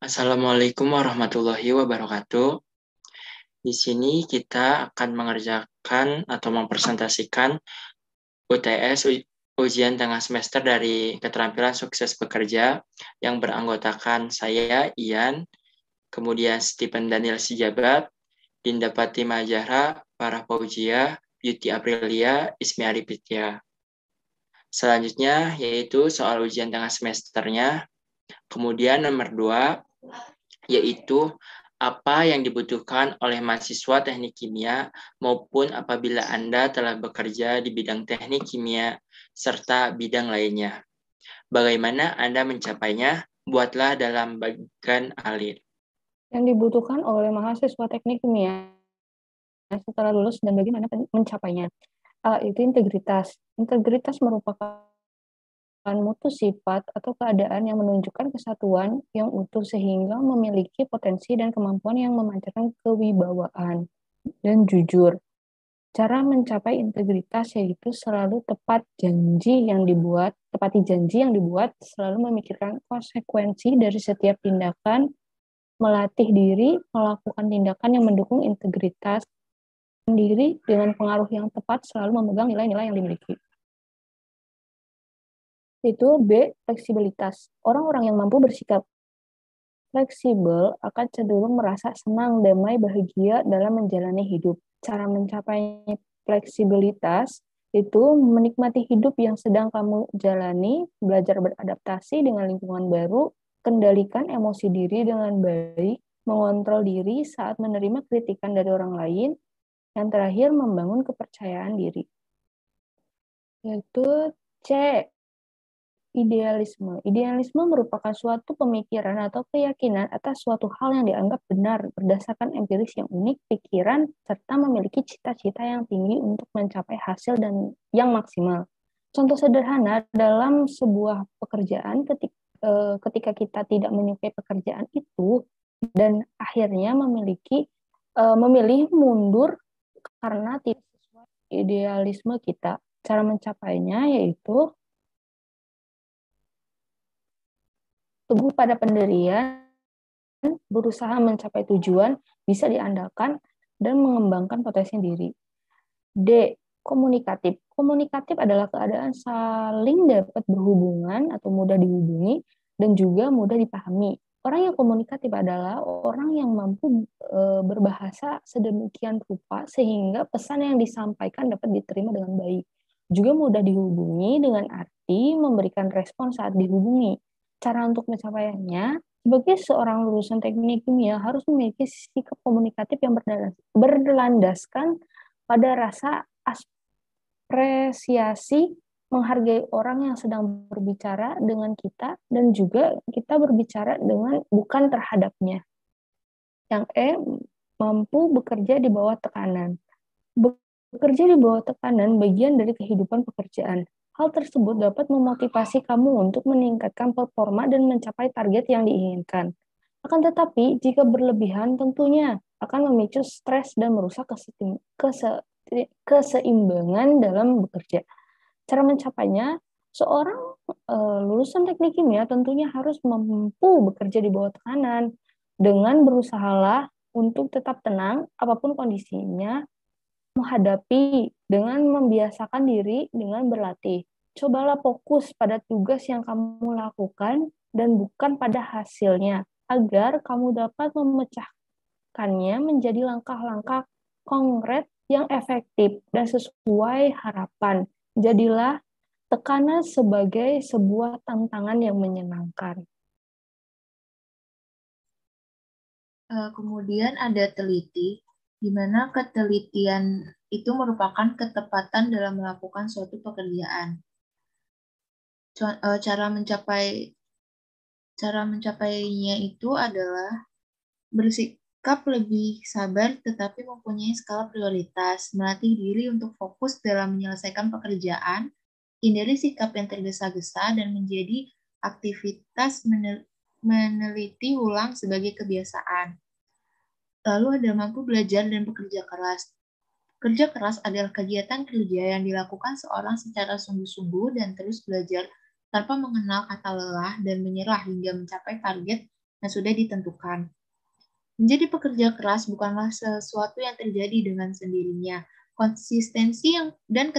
Assalamualaikum warahmatullahi wabarakatuh. Di sini kita akan mengerjakan atau mempresentasikan UTS, ujian tengah semester dari keterampilan sukses bekerja yang beranggotakan saya, Ian, kemudian Stephen Daniel Sijabat, Dinda Fatima Zahra, Farah Fauzia, Beauty Aprilia, Ismi Arifitya. Selanjutnya yaitu soal ujian tengah semesternya. Kemudian nomor 2, yaitu apa yang dibutuhkan oleh mahasiswa teknik kimia maupun apabila Anda telah bekerja di bidang teknik kimia serta bidang lainnya. Bagaimana Anda mencapainya? Buatlah dalam bagian alir. Yang dibutuhkan oleh mahasiswa teknik kimia setelah lulus dan bagaimana mencapainya. Itu integritas. Integritas merupakan mutu sifat atau keadaan yang menunjukkan kesatuan yang utuh sehingga memiliki potensi dan kemampuan yang memancarkan kewibawaan dan jujur. Cara mencapai integritas yaitu selalu tepati janji yang dibuat, selalu memikirkan konsekuensi dari setiap tindakan, melatih diri melakukan tindakan yang mendukung integritas diri dengan pengaruh yang tepat, selalu memegang nilai-nilai yang dimiliki. Itu B, fleksibilitas. Orang-orang yang mampu bersikap fleksibel akan cenderung merasa senang, damai, bahagia dalam menjalani hidup. Cara mencapai fleksibilitas itu menikmati hidup yang sedang kamu jalani, belajar beradaptasi dengan lingkungan baru, kendalikan emosi diri dengan baik, mengontrol diri saat menerima kritikan dari orang lain, yang terakhir membangun kepercayaan diri. Yaitu C, idealisme. Idealisme merupakan suatu pemikiran atau keyakinan atas suatu hal yang dianggap benar berdasarkan empiris yang unik, pikiran, serta memiliki cita-cita yang tinggi untuk mencapai hasil dan yang maksimal. Contoh sederhana dalam sebuah pekerjaan ketika kita tidak menyukai pekerjaan itu dan akhirnya memilih mundur karena tidak sesuai idealisme kita. Cara mencapainya yaitu teguh pada pendirian, berusaha mencapai tujuan, bisa diandalkan, dan mengembangkan potensi diri. D. Komunikatif. Komunikatif adalah keadaan saling dapat berhubungan atau mudah dihubungi dan juga mudah dipahami. Orang yang komunikatif adalah orang yang mampu berbahasa sedemikian rupa sehingga pesan yang disampaikan dapat diterima dengan baik. Juga mudah dihubungi dengan arti memberikan respon saat dihubungi. Cara untuk mencapainya, sebagai seorang lulusan teknik kimia harus memiliki sikap komunikatif yang berlandaskan pada rasa apresiasi, menghargai orang yang sedang berbicara dengan kita, dan juga kita berbicara dengan bukan terhadapnya. Yang E, mampu bekerja di bawah tekanan. Bekerja di bawah tekanan bagian dari kehidupan pekerjaan. Hal tersebut dapat memotivasi kamu untuk meningkatkan performa dan mencapai target yang diinginkan. Akan tetapi, jika berlebihan tentunya akan memicu stres dan merusak keseimbangan dalam bekerja. Cara mencapainya, seorang lulusan teknik kimia tentunya harus mampu bekerja di bawah tekanan dengan berusahalah untuk tetap tenang apapun kondisinya, menghadapi dengan membiasakan diri dengan berlatih. Cobalah fokus pada tugas yang kamu lakukan dan bukan pada hasilnya, agar kamu dapat memecahkannya menjadi langkah-langkah konkret yang efektif dan sesuai harapan. Jadilah tekanan sebagai sebuah tantangan yang menyenangkan. Kemudian ada teliti, di mana ketelitian itu merupakan ketepatan dalam melakukan suatu pekerjaan. Cara mencapainya itu adalah bersikap lebih sabar tetapi mempunyai skala prioritas, melatih diri untuk fokus dalam menyelesaikan pekerjaan, hindari sikap yang tergesa-gesa dan menjadi aktivitas meneliti ulang sebagai kebiasaan. Lalu ada mampu belajar dan bekerja keras. Kerja keras adalah kegiatan kerja yang dilakukan seorang secara sungguh-sungguh dan terus belajar tanpa mengenal kata lelah dan menyerah hingga mencapai target yang sudah ditentukan. Menjadi pekerja keras bukanlah sesuatu yang terjadi dengan sendirinya. Konsistensi dan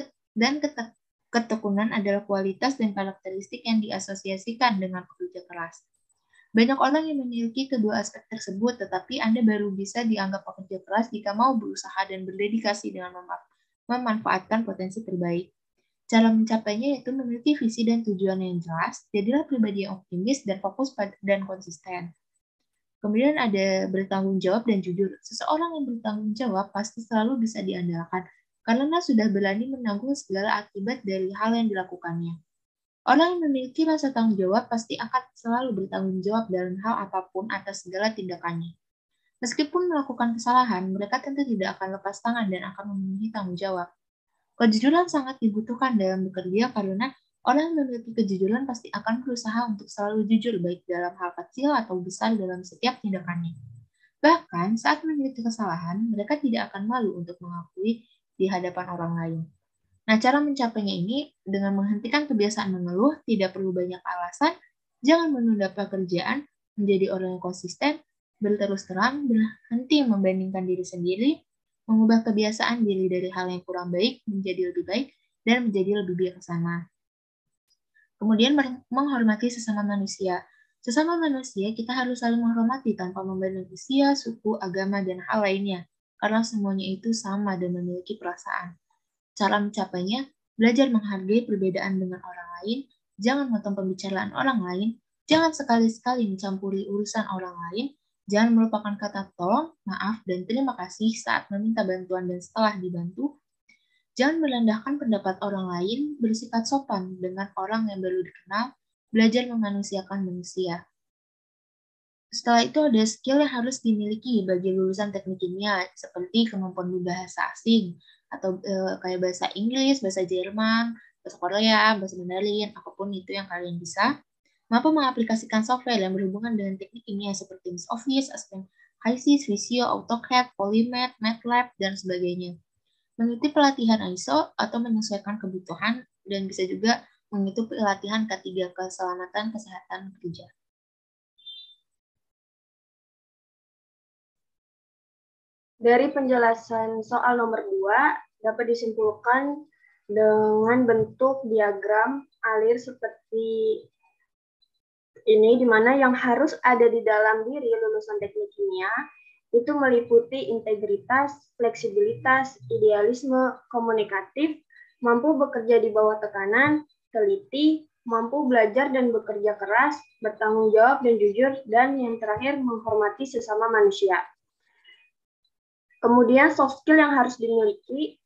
ketekunan adalah kualitas dan karakteristik yang diasosiasikan dengan pekerja keras. Banyak orang yang memiliki kedua aspek tersebut, tetapi Anda baru bisa dianggap pekerja keras jika mau berusaha dan berdedikasi dengan memanfaatkan potensi terbaik. Cara mencapainya yaitu memiliki visi dan tujuan yang jelas, jadilah pribadi yang optimis dan fokus dan konsisten. Kemudian ada bertanggung jawab dan jujur. Seseorang yang bertanggung jawab pasti selalu bisa diandalkan, karena sudah berani menanggung segala akibat dari hal yang dilakukannya. Orang yang memiliki rasa tanggung jawab pasti akan selalu bertanggung jawab dalam hal apapun atas segala tindakannya. Meskipun melakukan kesalahan, mereka tentu tidak akan lepas tangan dan akan memenuhi tanggung jawab. Kejujuran sangat dibutuhkan dalam bekerja karena orang yang memiliki kejujuran pasti akan berusaha untuk selalu jujur baik dalam hal kecil atau besar dalam setiap tindakannya. Bahkan saat memiliki kesalahan, mereka tidak akan malu untuk mengakui di hadapan orang lain. Nah, cara mencapainya ini dengan menghentikan kebiasaan mengeluh, tidak perlu banyak alasan, jangan menunda pekerjaan, menjadi orang yang konsisten, berterus terang, berhenti membandingkan diri sendiri, mengubah kebiasaan diri dari hal yang kurang baik menjadi lebih baik, dan menjadi lebih bijaksana. Kemudian menghormati sesama manusia. Sesama manusia kita harus saling menghormati tanpa memandang usia, suku, agama, dan hal lainnya, karena semuanya itu sama dan memiliki perasaan. Cara mencapainya, belajar menghargai perbedaan dengan orang lain, jangan memotong pembicaraan orang lain, jangan sekali-sekali mencampuri urusan orang lain, jangan melupakan kata tolong, maaf, dan terima kasih saat meminta bantuan dan setelah dibantu, jangan merendahkan pendapat orang lain, bersifat sopan dengan orang yang baru dikenal, belajar memanusiakan manusia. Setelah itu ada skill yang harus dimiliki bagi lulusan teknik kimia, seperti kemampuan berbahasa asing, atau kayak bahasa Inggris, bahasa Jerman, bahasa Korea, bahasa Mandarin, apapun itu yang kalian bisa. Mampu mengaplikasikan software yang berhubungan dengan teknik kimia seperti Office, HiSys, Visio, AutoCAD, Polymath, MATLAB, dan sebagainya. Mengikuti pelatihan ISO atau menyesuaikan kebutuhan, dan bisa juga mengikuti pelatihan K3 Keselamatan Kesehatan Kerja. Dari penjelasan soal nomor 2, dapat disimpulkan dengan bentuk diagram alir seperti ini, di mana yang harus ada di dalam diri lulusan teknik kimia itu meliputi integritas, fleksibilitas, idealisme, komunikatif, mampu bekerja di bawah tekanan, teliti, mampu belajar dan bekerja keras, bertanggung jawab dan jujur, dan yang terakhir menghormati sesama manusia. Kemudian soft skill yang harus dimiliki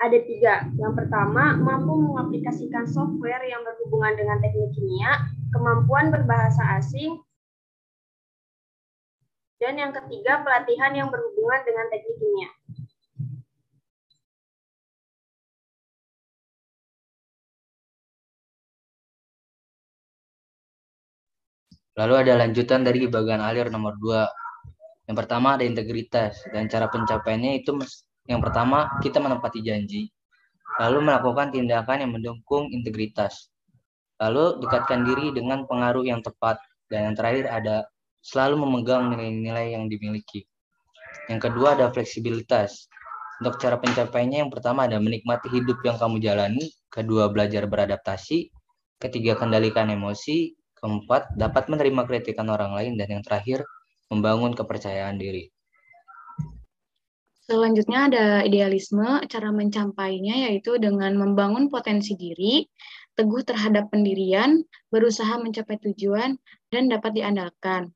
ada 3. Yang pertama, mampu mengaplikasikan software yang berhubungan dengan teknik kimia, kemampuan berbahasa asing, dan yang ketiga, pelatihan yang berhubungan dengan teknik kimia. Lalu ada lanjutan dari bagian alir nomor 2. Yang pertama ada integritas, dan cara pencapaiannya itu yang pertama kita menepati janji, lalu melakukan tindakan yang mendukung integritas, lalu dekatkan diri dengan pengaruh yang tepat, dan yang terakhir ada selalu memegang nilai-nilai yang dimiliki. Yang kedua ada fleksibilitas. Untuk cara pencapaiannya yang pertama ada menikmati hidup yang kamu jalani, kedua belajar beradaptasi, ketiga kendalikan emosi, keempat dapat menerima kritikan orang lain, dan yang terakhir membangun kepercayaan diri. Selanjutnya ada idealisme, cara mencapainya yaitu dengan membangun potensi diri, teguh terhadap pendirian, berusaha mencapai tujuan, dan dapat diandalkan.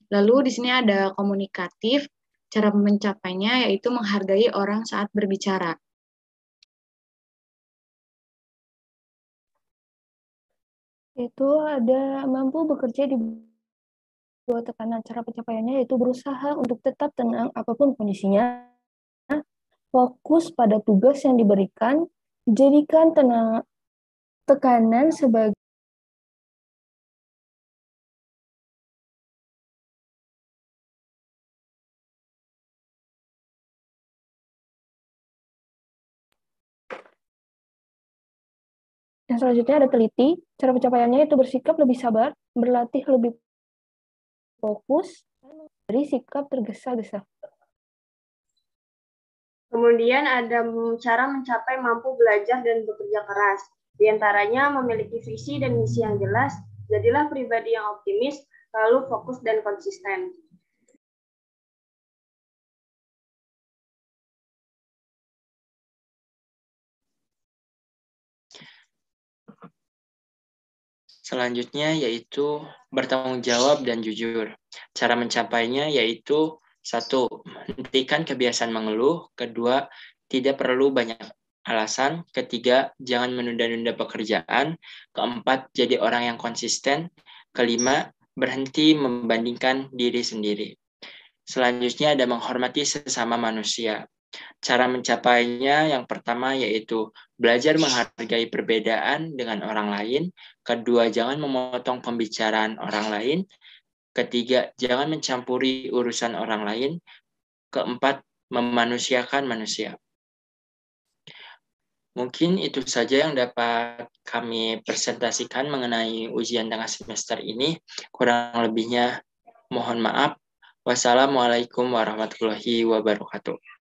Lalu di sini ada komunikatif, cara mencapainya yaitu menghargai orang saat berbicara. Itu ada mampu bekerja di bawah tekanan. Cara pencapaiannya yaitu berusaha untuk tetap tenang apapun kondisinya, fokus pada tugas yang diberikan, jadikan tekanan sebagai Dan selanjutnya ada teliti. Cara pencapaiannya itu bersikap lebih sabar, berlatih lebih fokus, dari sikap tergesa-gesa. Kemudian ada cara mencapai mampu belajar dan bekerja keras. Di antaranya memiliki visi dan misi yang jelas, jadilah pribadi yang optimis, lalu fokus dan konsisten. Selanjutnya yaitu bertanggung jawab dan jujur. Cara mencapainya yaitu 1. Hentikan kebiasaan mengeluh. 2. Tidak perlu banyak alasan. 3. Jangan menunda-nunda pekerjaan. 4. Jadi orang yang konsisten. 5. Berhenti membandingkan diri sendiri. Selanjutnya ada menghormati sesama manusia. Cara mencapainya yang pertama yaitu belajar menghargai perbedaan dengan orang lain. 2, jangan memotong pembicaraan orang lain. 3, jangan mencampuri urusan orang lain. 4, memanusiakan manusia. Mungkin itu saja yang dapat kami presentasikan mengenai ujian tengah semester ini. Kurang lebihnya mohon maaf. Wassalamualaikum warahmatullahi wabarakatuh.